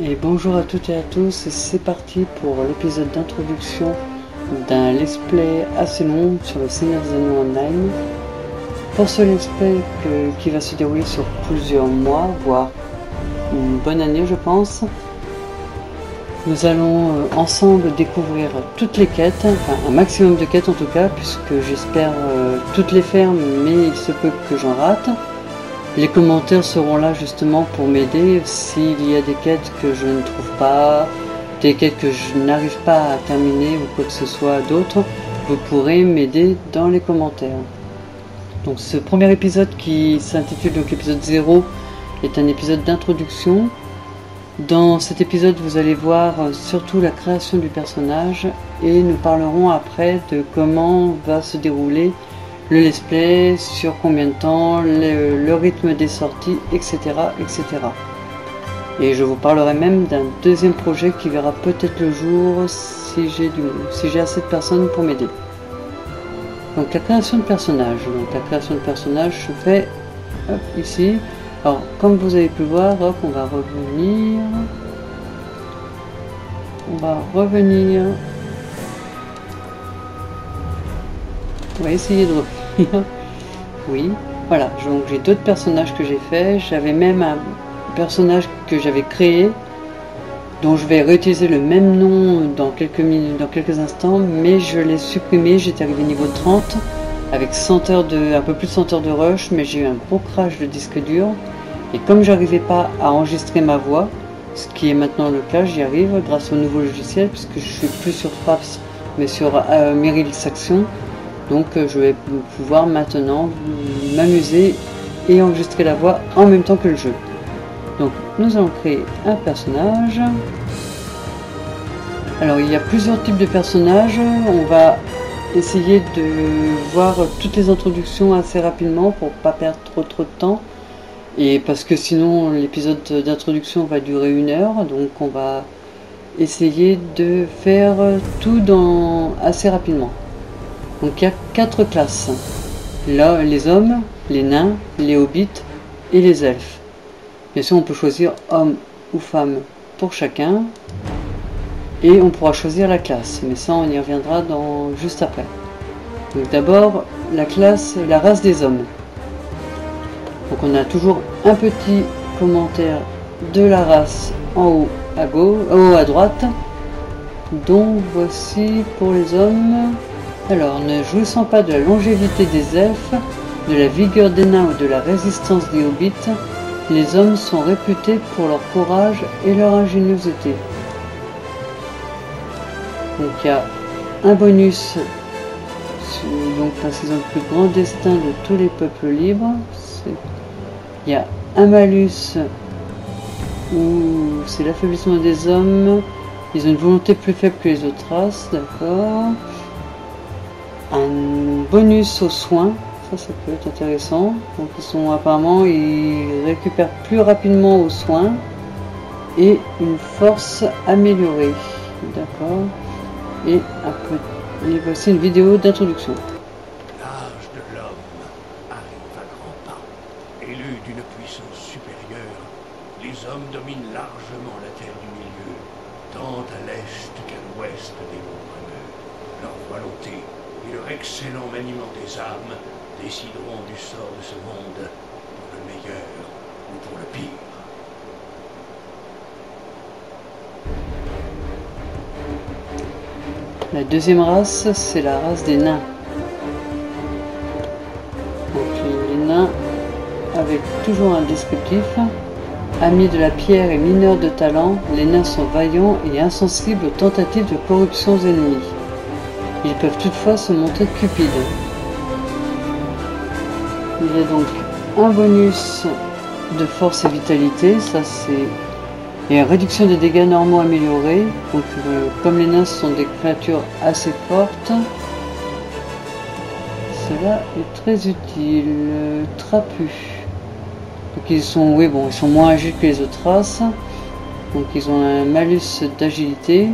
Et bonjour à toutes et à tous, c'est parti pour l'épisode d'introduction d'un let's play assez long sur le Seigneur des Anneaux Online. Pour ce let's play qui va se dérouler sur plusieurs mois, voire une bonne année je pense, nous allons ensemble découvrir toutes les quêtes, enfin un maximum de quêtes en tout cas, puisque j'espère toutes les faire, mais il se peut que j'en rate. Les commentaires seront là justement pour m'aider s'il y a des quêtes que je ne trouve pas, des quêtes que je n'arrive pas à terminer ou quoi que ce soit d'autre, vous pourrez m'aider dans les commentaires. Donc ce premier épisode qui s'intitule donc épisode 0 est un épisode d'introduction. Dans cet épisode vous allez voir surtout la création du personnage et nous parlerons après de comment va se dérouler le let's play, sur combien de temps, le rythme des sorties, etc., etc. Et je vous parlerai même d'un deuxième projet qui verra peut-être le jour si j'ai assez de personnes pour m'aider. Donc la création de personnage. Donc la création de personnage se fait ici. Alors comme vous avez pu voir, on va revenir. On va essayer de revenir. Oui, voilà. Donc j'ai d'autres personnages que j'ai fait. J'avais même un personnage que j'avais créé, dont je vais réutiliser le même nom dans quelques minutes, dans quelques instants, mais je l'ai supprimé. J'étais arrivé niveau 30 avec 100 heures un peu plus de 100 heures de rush, mais j'ai eu un gros crash de disque dur. Et comme j'arrivais pas à enregistrer ma voix, ce qui est maintenant le cas, j'y arrive grâce au nouveau logiciel, puisque je suis plus sur Fraps mais sur Merrill Saxion. Donc je vais pouvoir maintenant m'amuser et enregistrer la voix en même temps que le jeu. Donc nous allons créer un personnage. Alors il y a plusieurs types de personnages. On va essayer de voir toutes les introductions assez rapidement pour pas perdre trop de temps. Et parce que sinon l'épisode d'introduction va durer 1 heure. Donc on va essayer de faire tout assez rapidement. Donc il y a 4 classes. Là, les hommes, les nains, les hobbits et les elfes. Bien sûr, on peut choisir homme ou femme pour chacun. Et on pourra choisir la classe. Mais ça, on y reviendra juste après. Donc d'abord, la race des hommes. Donc on a toujours un petit commentaire de la race en haut à gauche, en haut à droite. Donc voici pour les hommes. Alors, ne jouissant pas de la longévité des elfes, de la vigueur des nains ou de la résistance des hobbits, les hommes sont réputés pour leur courage et leur ingéniosité. Donc il y a un bonus, donc parce qu'ils ont le plus grand destin de tous les peuples libres. Il y a un malus où c'est l'affaiblissement des hommes, ils ont une volonté plus faible que les autres races, d'accord. Un bonus aux soins, ça peut être intéressant. Donc apparemment ils récupèrent plus rapidement aux soins et une force améliorée, d'accord. Et voici une vidéo d'introduction. L'âge de l'homme arrive à grands pas. Élus d'une puissance supérieure, les hommes dominent largement la terre du milieu, tant à l'est qu'à l'ouest des monts brumeux. Leur volonté et leur excellent maniement des armes décideront du sort de ce monde, pour le meilleur ou pour le pire. La deuxième race, c'est la race des nains. Donc les nains, avec toujours un descriptif. Amis de la pierre et mineurs de talent, les nains sont vaillants et insensibles aux tentatives de corruption ennemies. Ils peuvent toutefois se montrer cupides. Il y a donc un bonus de force et vitalité, ça c'est... Et une réduction des dégâts normaux améliorés. Donc comme les nains sont des créatures assez fortes, cela est très utile. Trapus. Donc ils sont moins agiles que les autres races. Donc ils ont un malus d'agilité.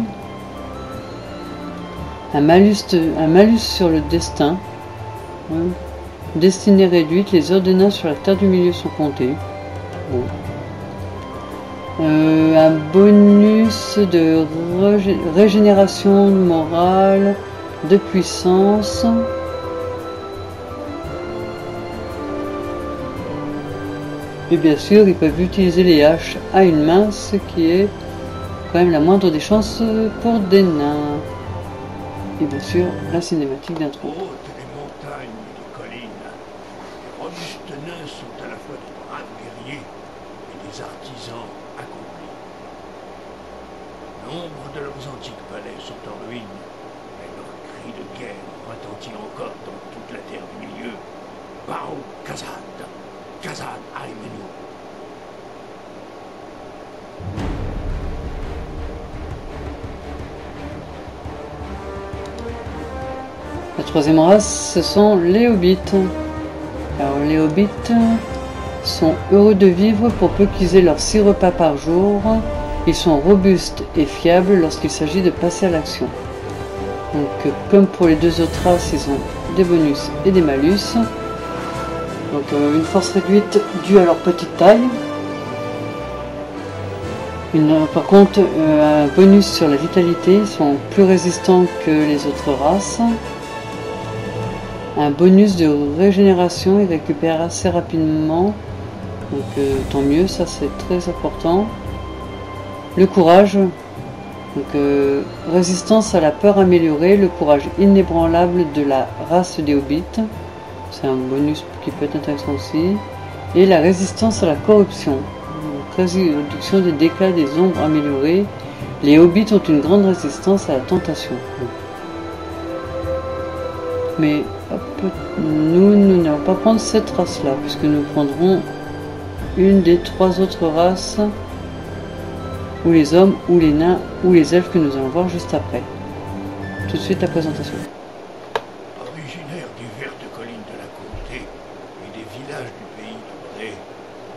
Un malus sur le destin. Destinée réduite, les heures de nains sur la terre du milieu sont comptées. Bon. Un bonus de régénération morale, de puissance. Et bien sûr, ils peuvent utiliser les haches à une main, ce qui est quand même la moindre des chances pour des nains. Et bien sûr, la cinématique d'intro. Hautes les montagnes et les collines, les robustes nains sont à la fois des braves guerriers et des artisans accomplis. Nombre de leurs antiques palais sont en ruine, et leur cri de guerre retentit encore dans toute la terre du milieu. Bao Kazad, Kazad Aïmenou. La troisième race, ce sont les hobbits. Alors les hobbits sont heureux de vivre pour peu qu'ils aient leurs 6 repas par jour. Ils sont robustes et fiables lorsqu'il s'agit de passer à l'action. Donc comme pour les deux autres races, ils ont des bonus et des malus. Donc une force réduite due à leur petite taille. Par contre, un bonus sur la vitalité, ils sont plus résistants que les autres races. Un bonus de régénération, ils récupèrent assez rapidement. Donc tant mieux, ça c'est très important. Le courage, donc résistance à la peur améliorée, le courage inébranlable de la race des hobbits. C'est un bonus qui peut être intéressant aussi. Et la résistance à la corruption. Réduction des dégâts des ombres améliorées. Les hobbits ont une grande résistance à la tentation. Mais hop, nous n'allons pas prendre cette race-là, puisque nous prendrons une des 3 autres races, ou les hommes, ou les nains, ou les elfes que nous allons voir juste après. Tout de suite la présentation. Originaires des vertes collines de la comté et des villages du pays de Bray,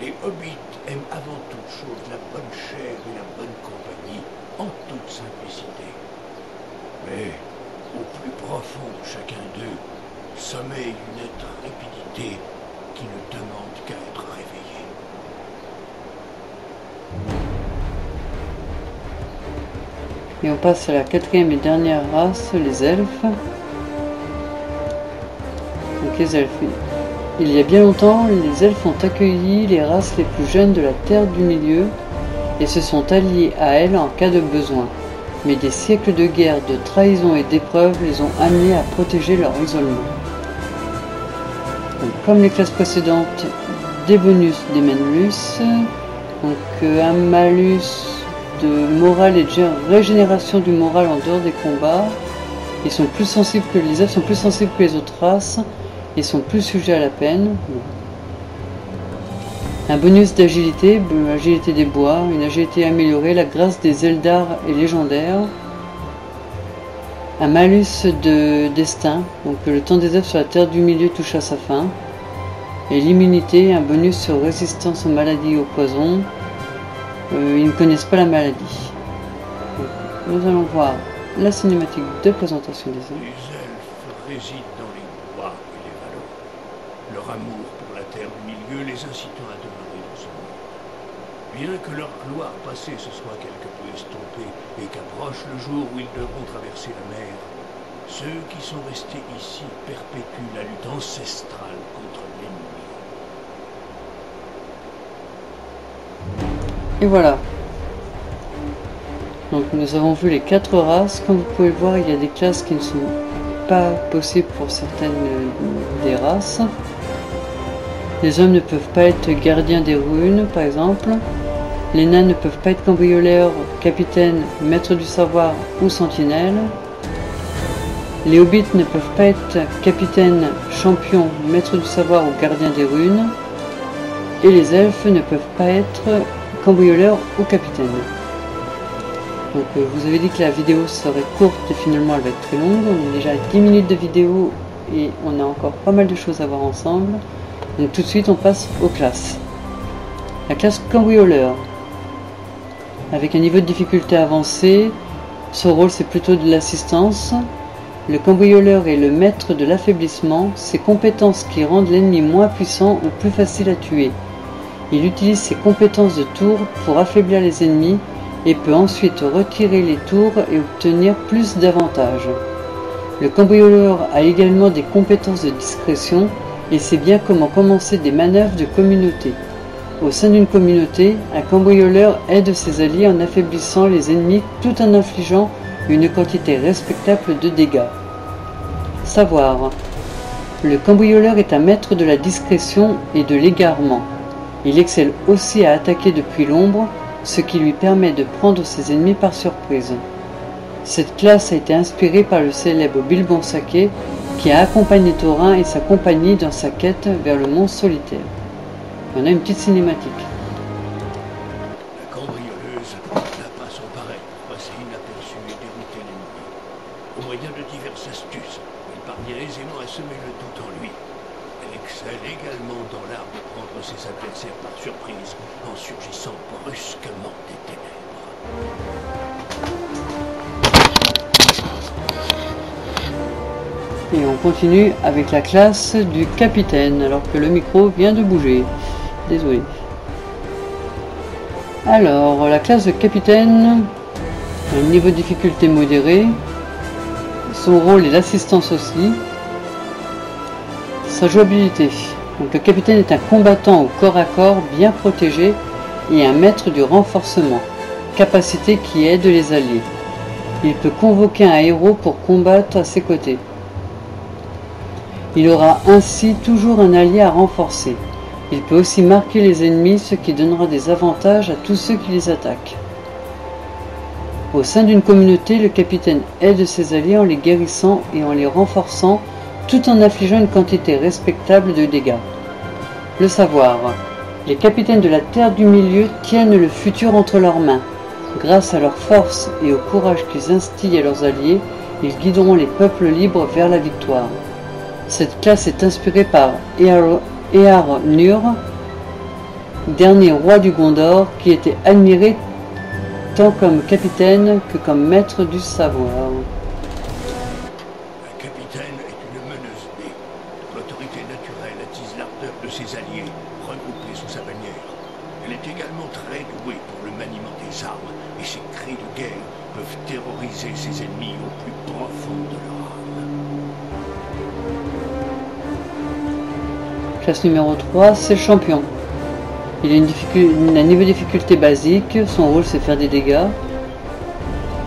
les hobbits aiment avant toute chose la bonne chair et la bonne compagnie en toute simplicité. Mais au plus profond de chacun d'eux sommeille une intrépidité qui ne demande qu'à être réveillée. Et on passe à la 4e et dernière race, les elfes. Donc les elfes. Il y a bien longtemps, les elfes ont accueilli les races les plus jeunes de la Terre du Milieu et se sont alliés à elles en cas de besoin. Mais des siècles de guerre, de trahison et d'épreuves les ont amenés à protéger leur isolement. Donc, comme les classes précédentes, des bonus, des malus. Donc un malus de morale et de régénération du moral en dehors des combats. Ils sont plus sensibles que les elfes, sont plus sensibles que les autres races. Ils sont plus sujets à la peine. Un bonus d'agilité, agilité des bois, une agilité améliorée, la grâce des Eldar et légendaires. Un malus de destin, donc le temps des elfes sur la terre du milieu touche à sa fin. Et l'immunité, un bonus sur résistance aux maladies et aux poisons. Ils ne connaissent pas la maladie. Donc, nous allons voir la cinématique de présentation des elfes. Les elfes résident dans les bois et les vallons. Leur amour pour la terre du milieu les incitant à demeurer dans ce monde. Bien que leur gloire passée se soit quelque peu estompée et qu'approche le jour où ils devront traverser la mer, ceux qui sont restés ici perpétuent la lutte ancestrale contre l'ennemi. Et voilà. Donc nous avons vu les 4 races. Comme vous pouvez le voir, il y a des classes qui ne sont pas possibles pour certaines des races. Les hommes ne peuvent pas être gardiens des runes, par exemple. Les nains ne peuvent pas être cambrioleurs, capitaines, maîtres du savoir ou sentinelles. Les hobbits ne peuvent pas être capitaines, champions, maîtres du savoir ou gardiens des runes. Et les elfes ne peuvent pas être cambrioleurs ou capitaines. Donc vous avez dit que la vidéo serait courte et finalement elle va être très longue. On est déjà à 10 minutes de vidéo et on a encore pas mal de choses à voir ensemble. Donc tout de suite on passe aux classes. La classe cambrioleur. Avec un niveau de difficulté avancé, son rôle c'est plutôt de l'assistance. Le cambrioleur est le maître de l'affaiblissement, ses compétences qui rendent l'ennemi moins puissant ou plus facile à tuer. Il utilise ses compétences de tour pour affaiblir les ennemis et peut ensuite retirer les tours et obtenir plus d'avantages. Le cambrioleur a également des compétences de discrétion et sait bien comment commencer des manœuvres de communauté. Au sein d'une communauté, un cambrioleur aide ses alliés en affaiblissant les ennemis tout en infligeant une quantité respectable de dégâts. Savoir. Le cambrioleur est un maître de la discrétion et de l'égarement. Il excelle aussi à attaquer depuis l'ombre, ce qui lui permet de prendre ses ennemis par surprise. Cette classe a été inspirée par le célèbre Bilbon-Saké qui a accompagné Thorin et sa compagnie dans sa quête vers le mont solitaire. On a une petite cinématique. La cambrioleuse n'a pas son pareil pour passer inaperçue et dérouter l'ennemi. Au moyen de diverses astuces, elle parvient aisément à semer le doute en lui. Elle excelle également dans l'art de prendre ses adversaires par surprise en surgissant brusquement des ténèbres. Et on continue avec la classe du capitaine, alors que le micro vient de bouger. Désolé. Alors, la classe de capitaine, un niveau de difficulté modéré. Son rôle est l'assistance aussi. Sa jouabilité. Donc, le capitaine est un combattant au corps à corps bien protégé et un maître du renforcement, capacité qui aide les alliés. Il peut convoquer un héros pour combattre à ses côtés. Il aura ainsi toujours un allié à renforcer. Il peut aussi marquer les ennemis, ce qui donnera des avantages à tous ceux qui les attaquent. Au sein d'une communauté, le capitaine aide ses alliés en les guérissant et en les renforçant, tout en infligeant une quantité respectable de dégâts. Le savoir. Les capitaines de la Terre du Milieu tiennent le futur entre leurs mains. Grâce à leur force et au courage qu'ils instillent à leurs alliés, ils guideront les peuples libres vers la victoire. Cette classe est inspirée par Eärnur, dernier roi du Gondor, qui était admiré tant comme capitaine que comme maître du savoir. Un capitaine est une meneuse née. L'autorité naturelle attise l'ardeur de ses alliés, regroupés sous sa bannière. Elle est également très douée pour le maniement des armes, et ses cris de guerre peuvent terroriser ses ennemis au plus profond de leur âme. Classe numéro 3, c'est le champion. Il a un niveau de difficulté basique, son rôle c'est faire des dégâts.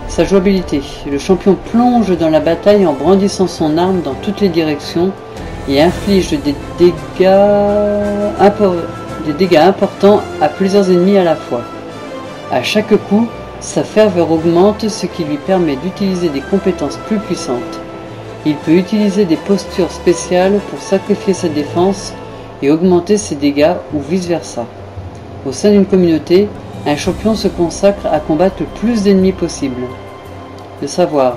Sa jouabilité. Le champion plonge dans la bataille en brandissant son arme dans toutes les directions et inflige des dégâts importants à plusieurs ennemis à la fois. À chaque coup, sa ferveur augmente, ce qui lui permet d'utiliser des compétences plus puissantes. Il peut utiliser des postures spéciales pour sacrifier sa défense et augmenter ses dégâts ou vice-versa. Au sein d'une communauté, un champion se consacre à combattre le plus d'ennemis possible. Le savoir.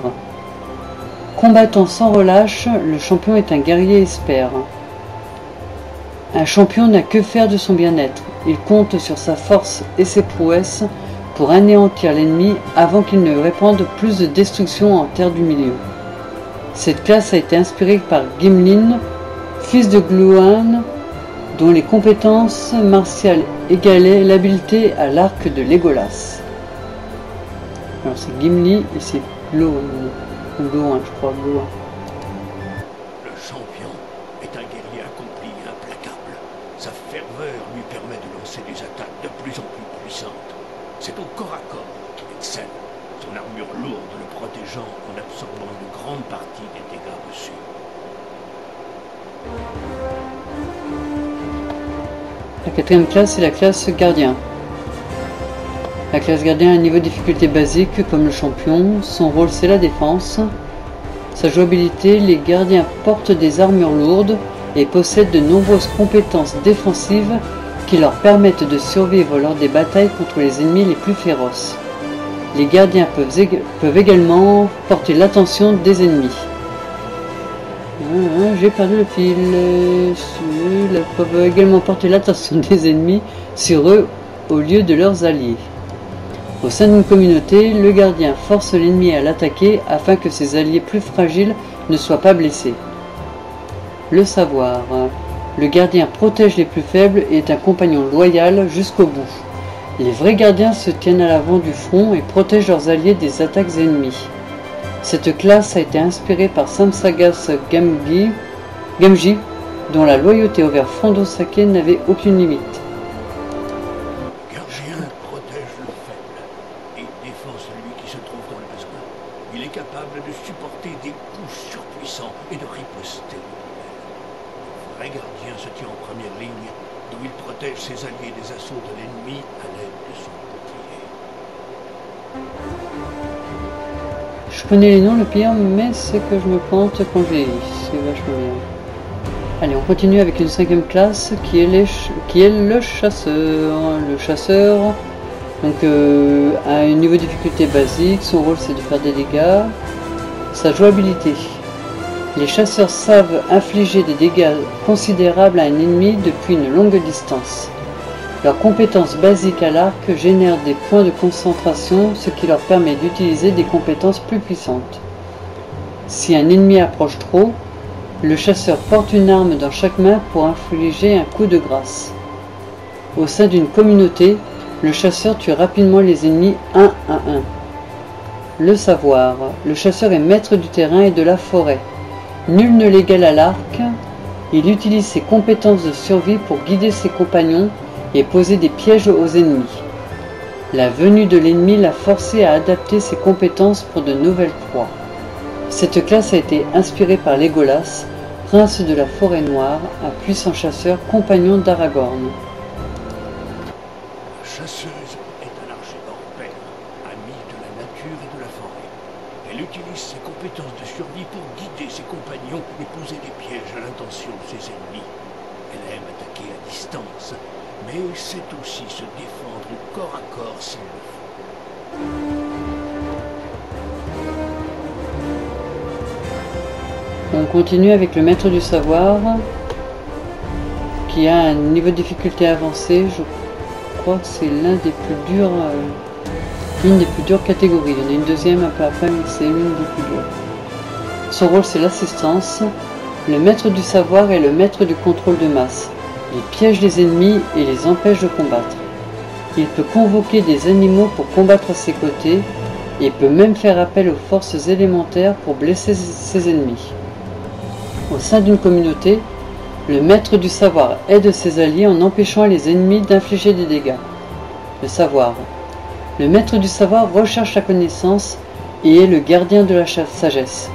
Combattant sans relâche, le champion est un guerrier expert. Un champion n'a que faire de son bien-être. Il compte sur sa force et ses prouesses pour anéantir l'ennemi avant qu'il ne répande plus de destruction en Terre du Milieu. Cette classe a été inspirée par Gimlin, fils de Gluan, dont les compétences martiales égalaient l'habileté à l'arc de Legolas. Alors c'est Gimli et c'est Gluan, ou Gluan, je crois, Gluan. Le champion est un guerrier accompli et implacable. Sa ferveur lui permet de lancer des attaques de plus en plus puissantes. C'est au corps à corps qu'il excelle, son armure lourde le protégeant en absorbant une grande partie des dégâts reçus. La quatrième classe est la classe gardien. La classe gardien a un niveau de difficulté basique comme le champion, son rôle c'est la défense. Sa jouabilité, les gardiens portent des armures lourdes et possèdent de nombreuses compétences défensives qui leur permettent de survivre lors des batailles contre les ennemis les plus féroces. Les gardiens peuvent également porter l'attention des ennemis. J'ai perdu le fil. Ils peuvent également porter l'attention des ennemis sur eux au lieu de leurs alliés. Au sein d'une communauté, le gardien force l'ennemi à l'attaquer afin que ses alliés plus fragiles ne soient pas blessés. Le savoir. Le gardien protège les plus faibles et est un compagnon loyal jusqu'au bout. Les vrais gardiens se tiennent à l'avant du front et protègent leurs alliés des attaques ennemies. Cette classe a été inspirée par Samsagas Gamgee, dont la loyauté envers Frondo Sake n'avait aucune limite. Le gardien protège le faible et défend celui qui se trouve dans le besoin. Il est capable de supporter des coups surpuissants et de riposter. Le vrai gardien se tient en première ligne, d'où il protège ses alliés des assauts de l'ennemi à l'aide de son bouclier. Je connais les noms le pire, mais c'est que je me plante quand je les lis. C'est vachement bien. Allez, on continue avec une 5e classe qui est le chasseur. Le chasseur, donc a un niveau de difficulté basique. Son rôle c'est de faire des dégâts. Sa jouabilité. Les chasseurs savent infliger des dégâts considérables à un ennemi depuis une longue distance. Leurs compétences basiques à l'arc génèrent des points de concentration, ce qui leur permet d'utiliser des compétences plus puissantes. Si un ennemi approche trop, le chasseur porte une arme dans chaque main pour infliger un coup de grâce. Au sein d'une communauté, le chasseur tue rapidement les ennemis 1 à 1. Le savoir. Le chasseur est maître du terrain et de la forêt. Nul ne l'égale à l'arc. Il utilise ses compétences de survie pour guider ses compagnons et poser des pièges aux ennemis. La venue de l'ennemi l'a forcé à adapter ses compétences pour de nouvelles proies. Cette classe a été inspirée par Legolas, prince de la forêt noire, un puissant chasseur compagnon d'Aragorn. La chasseuse est un archer hors pair, ami de la nature et de la forêt. Elle utilise ses compétences de survie pour guider ses compagnons et poser des pièges à l'intention de ses ennemis. Elle aime attaquer à distance, mais sait aussi se défendre corps à corps s'il le faut. On continue avec le maître du savoir, qui a un niveau de difficulté avancé. Je crois que c'est l'une des plus dures catégories. Il y en a une deuxième un peu après, mais c'est l'une des plus dures. Son rôle c'est l'assistance. Le maître du savoir est le maître du contrôle de masse. Il piège les ennemis et les empêche de combattre. Il peut convoquer des animaux pour combattre à ses côtés et peut même faire appel aux forces élémentaires pour blesser ses ennemis. Au sein d'une communauté, le maître du savoir aide ses alliés en empêchant les ennemis d'infliger des dégâts. Le savoir. Le maître du savoir recherche la connaissance et est le gardien de la sagesse.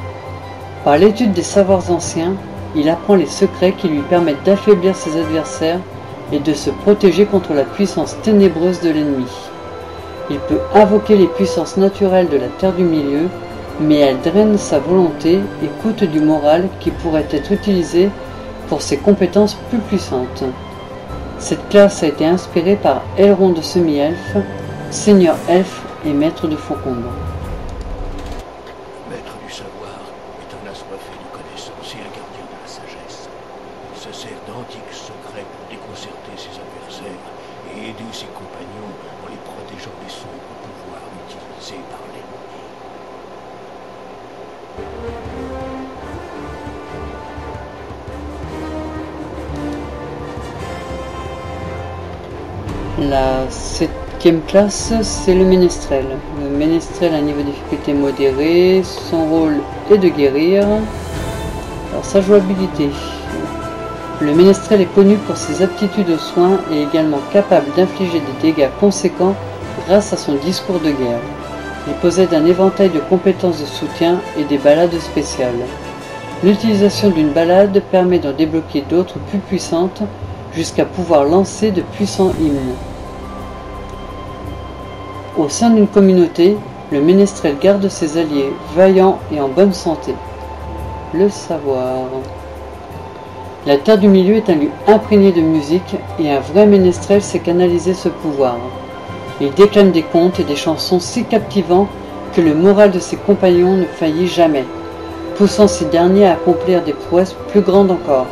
Par l'étude des savoirs anciens, il apprend les secrets qui lui permettent d'affaiblir ses adversaires et de se protéger contre la puissance ténébreuse de l'ennemi. Il peut invoquer les puissances naturelles de la Terre du Milieu, mais elles drainent sa volonté et coûtent du moral qui pourrait être utilisé pour ses compétences plus puissantes. Cette classe a été inspirée par Elrond de Semi-Elfe, Seigneur Elfe et Maître de Faucombe. Maître du savoir est un assoiffé de connaissances et un gardien de la sagesse. Il se sert d'antiques secrets pour déconcerter ses adversaires et aider ses compagnons en les protégeant des sombres pouvoirs utilisés par l'ennemi. La 7e classe, c'est le ménestrel. Le ménestrel a un niveau de difficulté modéré, son rôle est de guérir. Alors sa jouabilité. Le ménestrel est connu pour ses aptitudes aux soins et également capable d'infliger des dégâts conséquents grâce à son discours de guerre. Il possède un éventail de compétences de soutien et des balades spéciales. L'utilisation d'une balade permet d'en débloquer d'autres plus puissantes jusqu'à pouvoir lancer de puissants hymnes. Au sein d'une communauté, le ménestrel garde ses alliés vaillants et en bonne santé. Le savoir. La Terre du Milieu est un lieu imprégné de musique et un vrai ménestrel sait canaliser ce pouvoir. Il déclame des contes et des chansons si captivants que le moral de ses compagnons ne faillit jamais, poussant ces derniers à accomplir des prouesses plus grandes encore.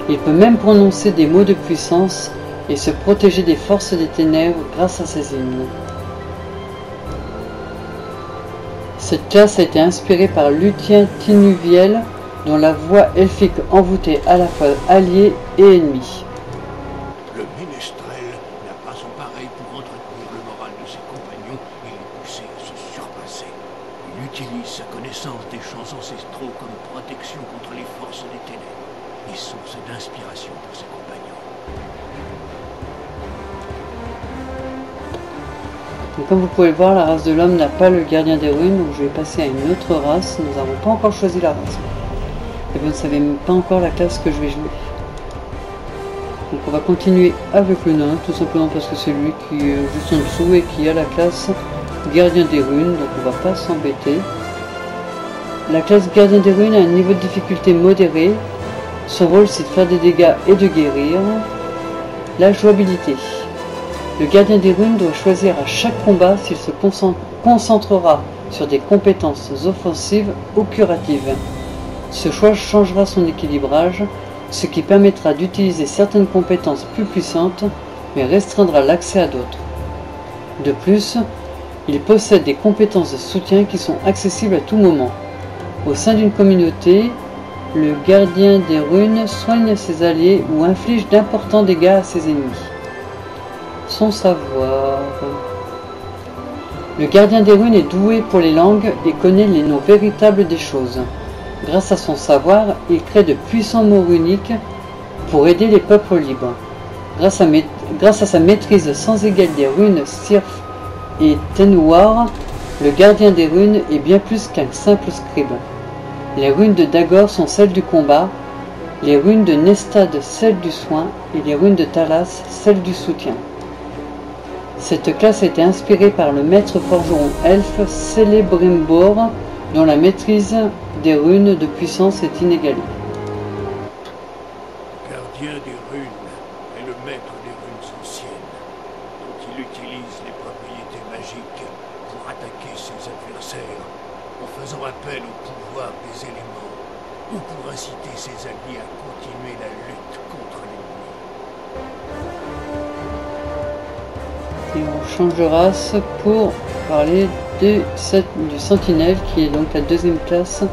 Il peut même prononcer des mots de puissance et se protéger des forces des ténèbres grâce à ses hymnes. Cette classe a été inspirée par Lucien Tinuviel, dont la voix elfique envoûtée à la fois alliés et ennemis. Le ménestrel n'a pas son pareil pour entretenir le moral de ses compagnons et les pousser à se surpasser. Il utilise sa connaissance des chants ancestraux comme protection contre les forces des ténèbres et source d'inspiration pour ses compagnons. Donc, comme vous pouvez le voir, la race de l'homme n'a pas le gardien des runes, donc je vais passer à une autre race. Nous n'avons pas encore choisi la race. Et vous ne savez même pas encore la classe que je vais jouer. Donc on va continuer avec le nain, tout simplement parce que c'est lui qui est juste en dessous et qui a la classe gardien des runes, donc on va pas s'embêter. La classe gardien des runes a un niveau de difficulté modéré. Son rôle c'est de faire des dégâts et de guérir. La jouabilité. Le gardien des runes doit choisir à chaque combat s'il se concentrera sur des compétences offensives ou curatives. Ce choix changera son équilibrage, ce qui permettra d'utiliser certaines compétences plus puissantes, mais restreindra l'accès à d'autres. De plus, il possède des compétences de soutien qui sont accessibles à tout moment. Au sein d'une communauté, le gardien des runes soigne ses alliés ou inflige d'importants dégâts à ses ennemis. Son savoir. Le gardien des runes est doué pour les langues et connaît les noms véritables des choses. Grâce à son savoir, il crée de puissants mots runiques pour aider les peuples libres. Grâce à sa maîtrise sans égale des runes Sirf et Tenwar, le gardien des runes est bien plus qu'un simple scribe. Les runes de Dagor sont celles du combat, les runes de Nestad celles du soin et les runes de Talas celles du soutien. Cette classe a été inspirée par le maître forgeron elfe Celebrimbor, dont la maîtrise des runes de puissance est inégalée. Gardien des runes est le maître des runes anciennes, dont il utilise les propriétés magiques pour attaquer ses adversaires, en faisant appel au pouvoir des éléments, ou pour inciter ses alliés à continuer la lutte contre l'ennemi. Et on change de race pour parler du sentinelle, qui est donc la deuxième classe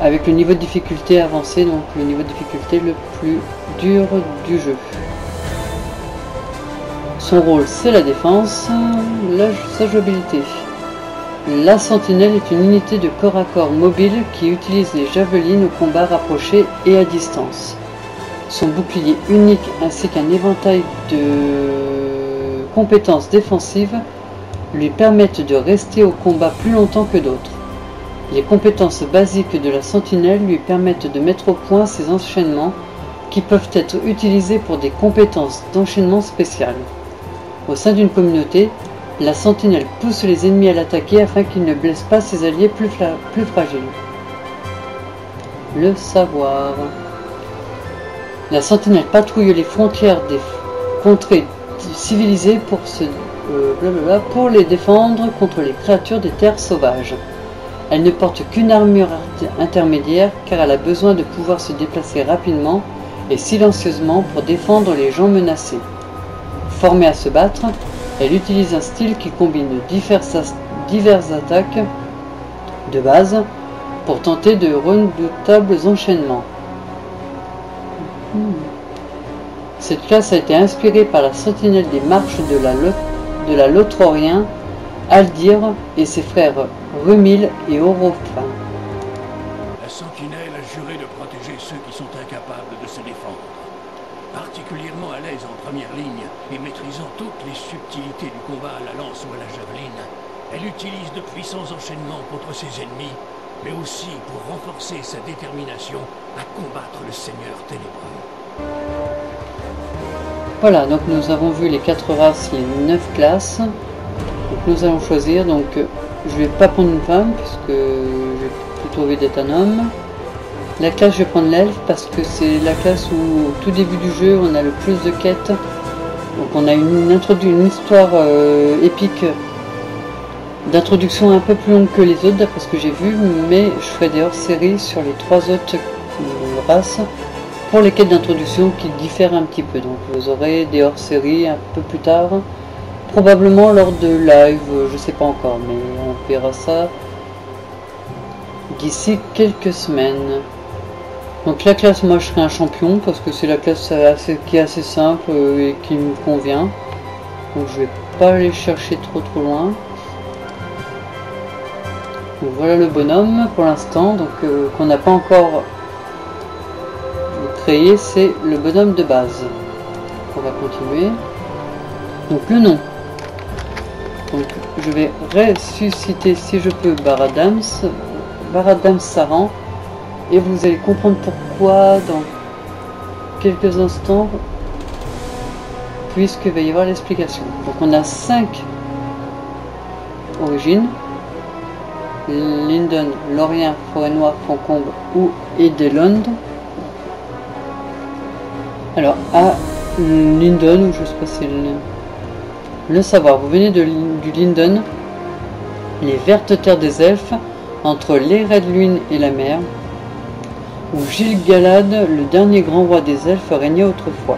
avec le niveau de difficulté avancé, donc le niveau de difficulté le plus dur du jeu. Son rôle c'est la défense, sa jouabilité. La sentinelle est une unité de corps à corps mobile qui utilise les javelines au combat rapproché et à distance. Son bouclier unique ainsi qu'un éventail de compétences défensives lui permettent de rester au combat plus longtemps que d'autres. Les compétences basiques de la sentinelle lui permettent de mettre au point ses enchaînements qui peuvent être utilisés pour des compétences d'enchaînement spéciales. Au sein d'une communauté, la sentinelle pousse les ennemis à l'attaquer afin qu'ils ne blessent pas ses alliés plus fragiles. Le savoir. La sentinelle patrouille les frontières des contrées civilisées pour les défendre contre les créatures des terres sauvages. Elle ne porte qu'une armure intermédiaire car elle a besoin de pouvoir se déplacer rapidement et silencieusement pour défendre les gens menacés. Formée à se battre, elle utilise un style qui combine diverses attaques de base pour tenter de redoutables enchaînements. Cette classe a été inspirée par la sentinelle des marches de la Lothorien, Aldir et ses frères Rumil et Orofin. La sentinelle a juré de protéger ceux qui sont incapables de se défendre. Particulièrement à l'aise en première ligne et maîtrisant toutes les subtilités du combat à la lance ou à la javeline, elle utilise de puissants enchaînements contre ses ennemis, mais aussi pour renforcer sa détermination à combattre le Seigneur ténébreux. Voilà, donc nous avons vu les 4 races, les 9 classes. Donc nous allons choisir, donc je vais pas prendre une femme puisque j'ai plutôt envie d'être un homme. La classe, je vais prendre l'elfe parce que c'est la classe où au tout début du jeu on a le plus de quêtes. Donc on a une histoire épique d'introduction un peu plus longue que les autres d'après ce que j'ai vu, mais je ferai des hors-séries sur les 3 autres races pour les quêtes d'introduction qui diffèrent un petit peu. Donc vous aurez des hors-séries un peu plus tard. Probablement lors de live, je sais pas encore, mais on verra ça d'ici quelques semaines. Donc la classe, moi je serai un champion parce que c'est la classe qui est assez simple et qui me convient. Donc je vais pas aller chercher trop loin. Donc voilà le bonhomme pour l'instant, donc qu'on n'a pas encore créé, c'est le bonhomme de base. On va continuer. Donc le nom. Donc je vais ressusciter si je peux Baradams Saran, et vous allez comprendre pourquoi dans quelques instants, puisqu'il va y avoir l'explication. Donc on a 5 origines: Linden, Lorien, Forêt-Noire, Foncombe ou Edelond. Alors à Linden, ou je sais pas si c'est le savoir, vous venez du Linden, les vertes terres des elfes, entre les Red Lunes et la mer, où Gil-galad, le dernier grand roi des elfes, régnait autrefois.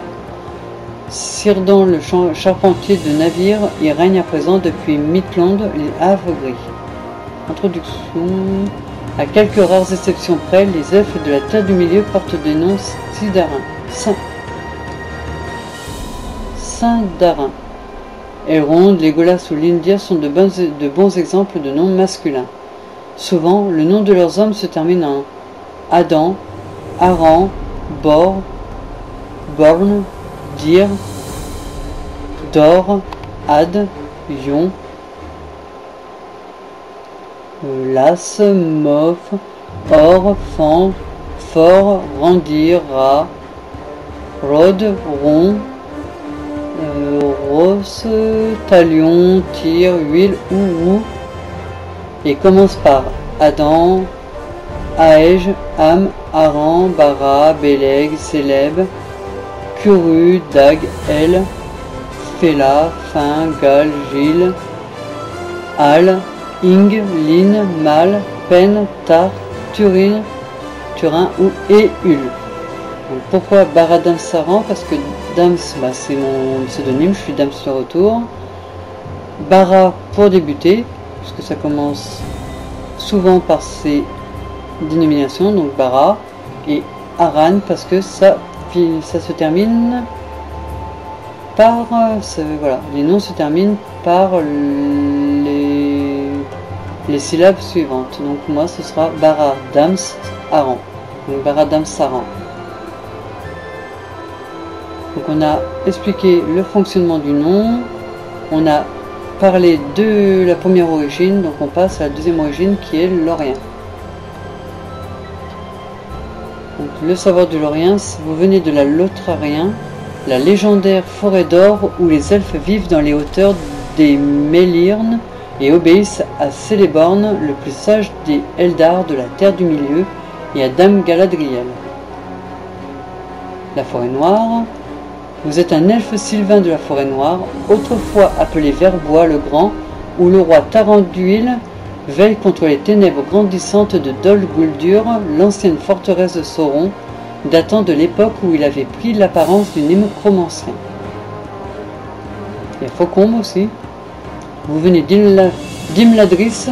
Círdan, le charpentier de navires, y règne à présent depuis Midland, les Havres Gris. Introduction. À quelques rares exceptions près, les elfes de la Terre du Milieu portent des noms Sindarin. Elrond, Legolas ou Lindir sont de bons exemples de noms masculins. Souvent, le nom de leurs hommes se termine en Adam, Aran, Bor, Born, Dir, Dor, Ad, Yon, Las, Mof, Or, Fan, For, Randir, Ra, Rod, Ron, Ros, Talion, Tyr, Huile ou Wou, et commence par Adam, Aej, Am, Aran, Bara, Beleg, Célèbe, Kuru, Dag, El, Fela, Fin, Gal, Gil, Al, Ing, Lin, Mal, Pen, Tar, Turin ou Eul. Donc pourquoi Baradams Saran? Parce que Dams, c'est mon pseudonyme, je suis Dams le retour. Bara pour débuter, puisque ça commence souvent par ces dénominations, donc Bara, et Aran parce que ça se termine par voilà, les noms se terminent par les syllabes suivantes. Donc moi ce sera Baradams Aran, donc Baradams Saran. Donc on a expliqué le fonctionnement du nom, on a parlé de la première origine, donc on passe à la deuxième origine qui est Lorien. Donc, le savoir de Lorien, vous venez de la Lothlórien, la légendaire forêt d'or où les elfes vivent dans les hauteurs des Mélirnes et obéissent à Céléborn, le plus sage des Eldar de la Terre du Milieu, et à Dame Galadriel. La forêt noire. Vous êtes un elfe sylvain de la forêt noire, autrefois appelé Verbois le Grand, où le roi Taranduil veille contre les ténèbres grandissantes de Dol Guldur, l'ancienne forteresse de Sauron, datant de l'époque où il avait pris l'apparence du nécromancien. Il y a Faucombe aussi. Vous venez d'Imladris,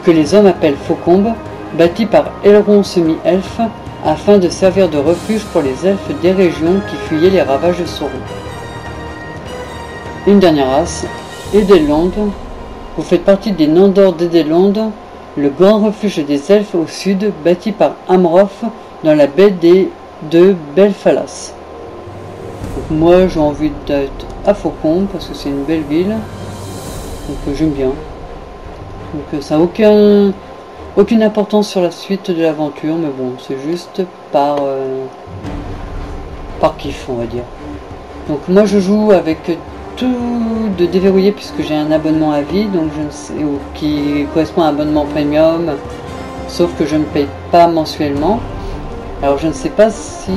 que les hommes appellent Faucombe, bâti par Elrond semi-elfe, afin de servir de refuge pour les elfes des régions qui fuyaient les ravages de Sauron. Une dernière race, Edelond. Vous faites partie des Nandor d'Edelond, le grand refuge des elfes au sud, bâti par Amroth dans la baie de Belfalas. Donc moi j'ai envie d'être à Faucombe parce que c'est une belle ville, donc j'aime bien. Donc ça n'a aucune importance sur la suite de l'aventure, mais bon, c'est juste par kiff, on va dire. Donc moi je joue avec tout de déverrouillé puisque j'ai un abonnement à vie, donc je ne sais, qui correspond à un abonnement premium, sauf que je ne paye pas mensuellement. Alors je ne sais pas si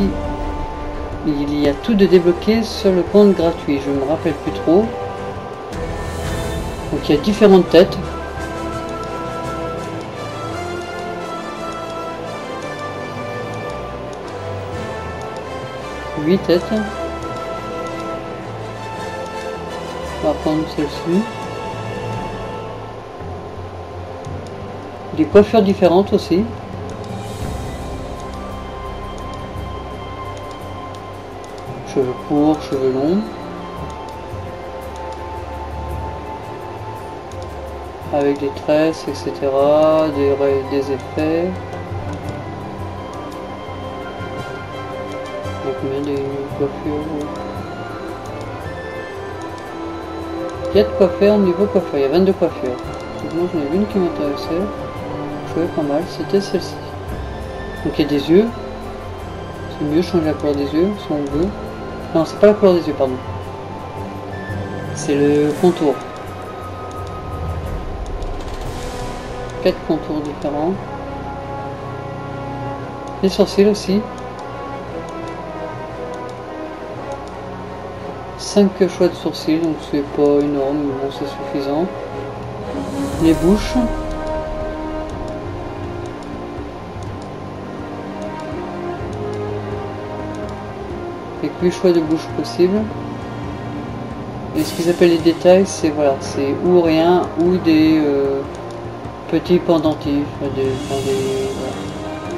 il y a tout de débloqué sur le compte gratuit, je ne me rappelle plus trop. Donc il y a différentes têtes. Huit têtes. On va prendre celle-ci. Des coiffures différentes aussi. cheveux courts, cheveux longs. Avec des tresses, etc. Des effets. Il y a combien de coiffures? Il y a de quoi faire niveau coiffure, il y a 22 coiffures. Donc moi j'en ai une qui m'intéressait. Je trouvais pas mal, c'était celle-ci. Donc il y a des yeux. C'est mieux changer la couleur des yeux, si on veut. Non, c'est pas la couleur des yeux, pardon. C'est le contour. 4 contours différents. Les sourcils aussi. 5 choix de sourcils, donc c'est pas énorme, mais bon c'est suffisant. Les bouches. Avec 8 choix de bouches possibles. Et ce qu'ils appellent les détails, c'est voilà, c'est ou rien, ou des petits pendentifs, voilà.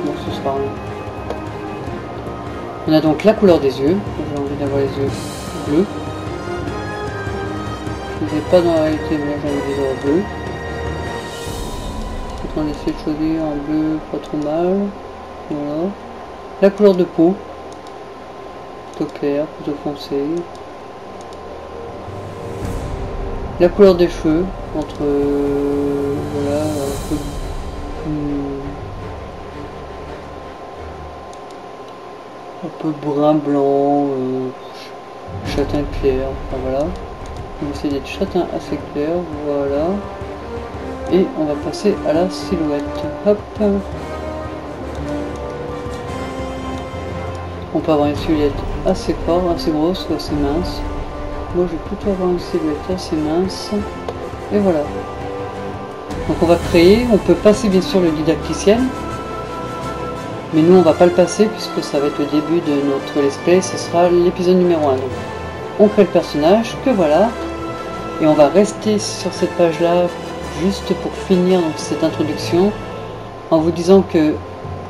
Bon, ce sera rien. On a donc la couleur des yeux. J'ai envie d'avoir les yeux bleus. Je ne les ai pas dans la réalité, mais là j'ai envie de les avoir bleus. On va essayer de choisir un bleu pas trop mal. Voilà. La couleur de peau. Plutôt clair, plutôt foncé. La couleur des cheveux, entre voilà, un peu brun blanc, châtain clair, enfin voilà. On va essayer d'être châtain assez clair, voilà. Et on va passer à la silhouette. Hop. On peut avoir une silhouette assez forte, assez grosse ou assez mince. Moi je vais plutôt avoir une silhouette assez mince. Et voilà. Donc on va créer, on peut passer bien sûr le didacticiel. Mais nous on va pas le passer puisque ça va être le début de notre let's play, ce sera l'épisode numéro 1. Donc on crée le personnage, que voilà. Et on va rester sur cette page là juste pour finir donc, cette introduction en vous disant que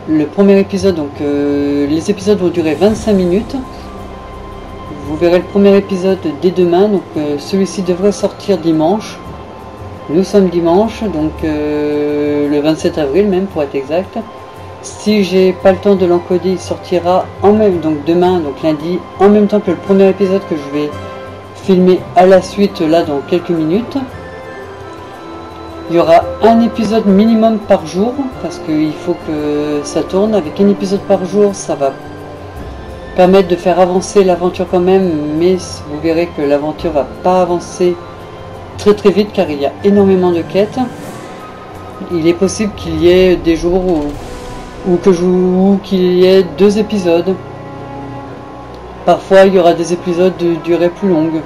le premier épisode, donc les épisodes vont durer 25 minutes. Vous verrez le premier épisode dès demain, donc celui-ci devrait sortir dimanche. Nous sommes dimanche, donc le 27 avril même pour être exact. Si j'ai pas le temps de l'encoder, il sortira en même donc demain, donc lundi, en même temps que le premier épisode que je vais filmer à la suite là dans quelques minutes. Il y aura un épisode minimum par jour parce qu'il faut que ça tourne. Avec un épisode par jour, ça va permettre de faire avancer l'aventure quand même, mais vous verrez que l'aventure va pas avancer très vite car il y a énormément de quêtes. Il est possible qu'il y ait des jours où qu'il y ait 2 épisodes. Parfois il y aura des épisodes de durée plus longue.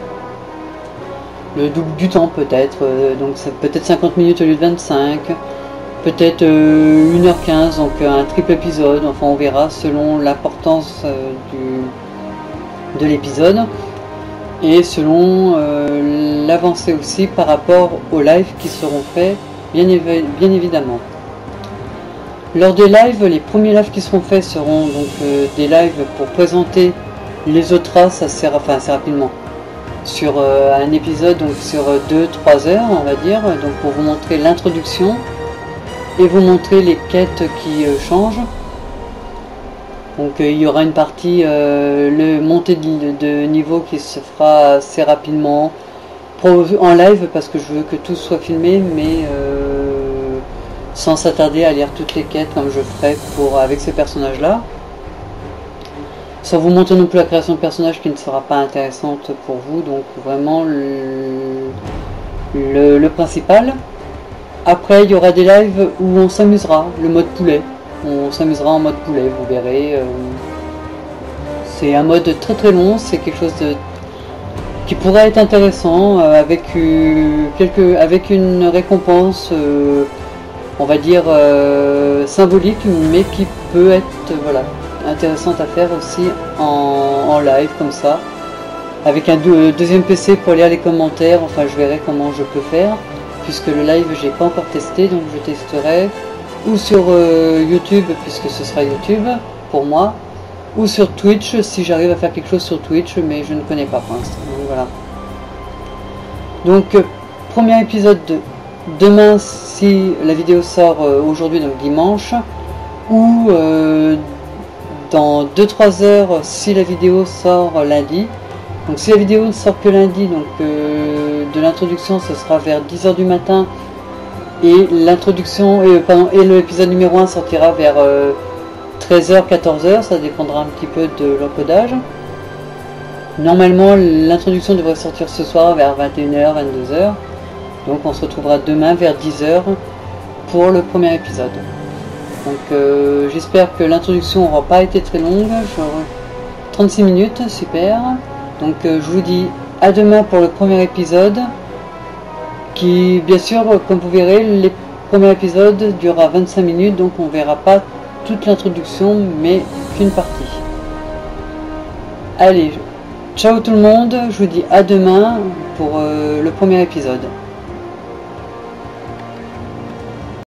Le double du temps peut-être, donc c'est peut-être 50 minutes au lieu de 25, peut-être 1h15, donc un triple épisode, enfin on verra selon l'importance de l'épisode et selon l'avancée aussi par rapport aux lives qui seront faits bien évidemment. Lors des lives, les premiers lives qui seront faits seront donc des lives pour présenter les autres races assez rapidement. Sur un épisode, donc sur 2-3 heures on va dire, donc pour vous montrer l'introduction et vous montrer les quêtes qui changent. Donc il y aura une partie, le montée de niveau qui se fera assez rapidement en live parce que je veux que tout soit filmé, mais sans s'attarder à lire toutes les quêtes comme je ferai avec ces personnages là. Sans vous montrer non plus la création de personnages qui ne sera pas intéressante pour vous, donc vraiment le principal. Après il y aura des lives où on s'amusera, le mode poulet. On s'amusera en mode poulet, vous verrez. C'est un mode très long, c'est quelque chose qui pourrait être intéressant avec une récompense, on va dire symbolique, mais qui peut être voilà, intéressante à faire aussi en live comme ça, avec un deuxième PC pour lire les commentaires. Enfin je verrai comment je peux faire puisque le live j'ai pas encore testé, donc je testerai ou sur YouTube puisque ce sera YouTube pour moi, ou sur Twitch si j'arrive à faire quelque chose sur Twitch, mais je ne connais pas pour l'instant. Donc voilà. Donc premier épisode de demain si la vidéo sort aujourd'hui, donc dimanche, ou dans 2-3 heures si la vidéo sort lundi. Donc si la vidéo ne sort que lundi, donc de l'introduction, ce sera vers 10h du matin, et l'introduction et l'épisode numéro 1 sortira vers 13h, 14h, ça dépendra un petit peu de l'encodage. Normalement l'introduction devrait sortir ce soir vers 21h, 22h, donc on se retrouvera demain vers 10h pour le premier épisode. Donc j'espère que l'introduction n'aura pas été très longue, genre 36 minutes, super. Donc je vous dis à demain pour le premier épisode, qui bien sûr, comme vous verrez, les premiers épisodes durera 25 minutes, donc on verra pas toute l'introduction mais qu'une partie. Allez, ciao tout le monde, je vous dis à demain pour le premier épisode.